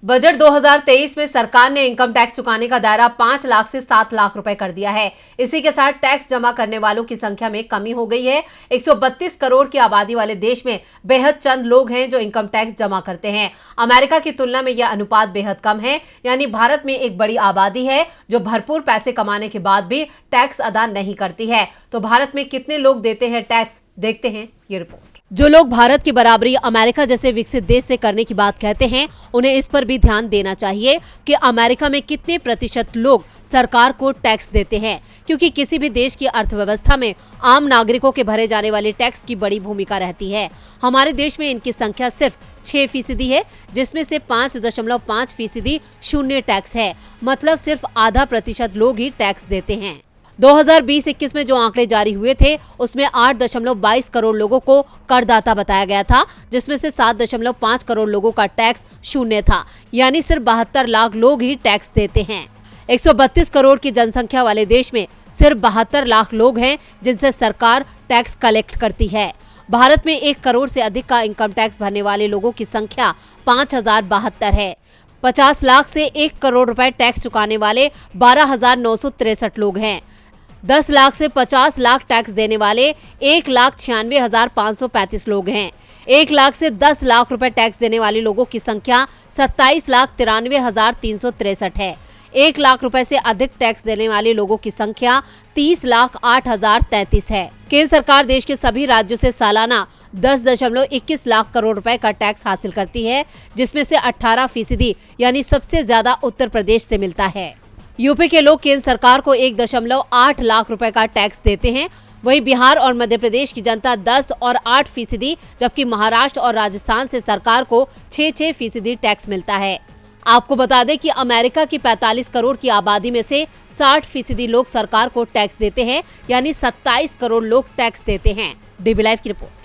Budget 2023 में सरकार ने इनकम टैक्स चुकाने का दायरा 5 लाख से 7 लाख रुपए कर दिया है। इसी के साथ टैक्स जमा करने वालों की संख्या में कमी हो गई है। 132 करोड़ की आबादी वाले देश में बेहद चंद लोग हैं जो इनकम टैक्स जमा करते हैं। अमेरिका की तुलना में यह अनुपात बेहद कम है, यानी भारत में एक बड़ी आबादी है जो भरपूर पैसे कमाने के बाद भी टैक्स अदा नहीं करती है। तो भारत में कितने लोग देते हैं टैक्स, देखते हैं ये रिपोर्ट। जो लोग भारत की बराबरी अमेरिका जैसे विकसित देश से करने की बात कहते हैं, उन्हें इस पर भी ध्यान देना चाहिए कि अमेरिका में कितने प्रतिशत लोग सरकार को टैक्स देते हैं, क्योंकि किसी भी देश की अर्थव्यवस्था में आम नागरिकों के भरे जाने वाले टैक्स की बड़ी भूमिका रहती है। हमारे देश में इनकी संख्या सिर्फ 6% है, जिसमें से 5.5% शून्य टैक्स है, मतलब सिर्फ आधा प्रतिशत लोग ही टैक्स देते हैं। 2020-21 में जो आंकड़े जारी हुए थे उसमें 8.22 करोड़ लोगों को करदाता बताया गया था, जिसमें से 7.5 करोड़ लोगों का टैक्स शून्य था, यानी सिर्फ 72 लाख लोग ही टैक्स देते हैं। 132 करोड़ की जनसंख्या वाले देश में सिर्फ 72 लाख लोग हैं जिनसे सरकार टैक्स कलेक्ट करती है। भारत में 1 करोड़ से अधिक का इनकम टैक्स भरने वाले लोगों की संख्या 5072 है। 50 लाख से 1 करोड़ रुपए टैक्स चुकाने वाले 12,963 लोग हैं। 10 लाख से 50 लाख टैक्स देने वाले 1,96,535 लोग हैं। 1 लाख से 10 लाख रुपए टैक्स देने वाले लोगों की संख्या 27,93,363 है। 1 लाख रुपए से अधिक टैक्स देने वाले लोगों की संख्या 30,08,033 है। केंद्र सरकार देश के सभी राज्यों से सालाना 10.21 लाख करोड़ रुपए का टैक्स हासिल करती है, जिसमें से 18% यानी सबसे ज्यादा उत्तर प्रदेश से मिलता है। यूपी के लोग केंद्र सरकार को 1.8 लाख रुपए का टैक्स देते हैं। वहीं बिहार और मध्य प्रदेश की जनता 10 और 8%, जबकि महाराष्ट्र और राजस्थान से सरकार को 6% टैक्स मिलता है। आपको बता दें कि अमेरिका की 45 करोड़ की आबादी में से 60% लोग सरकार को टैक्स देते हैं, यानी 27 करोड़ लोग टैक्स देते हैं। डीबी लाइव की रिपोर्ट।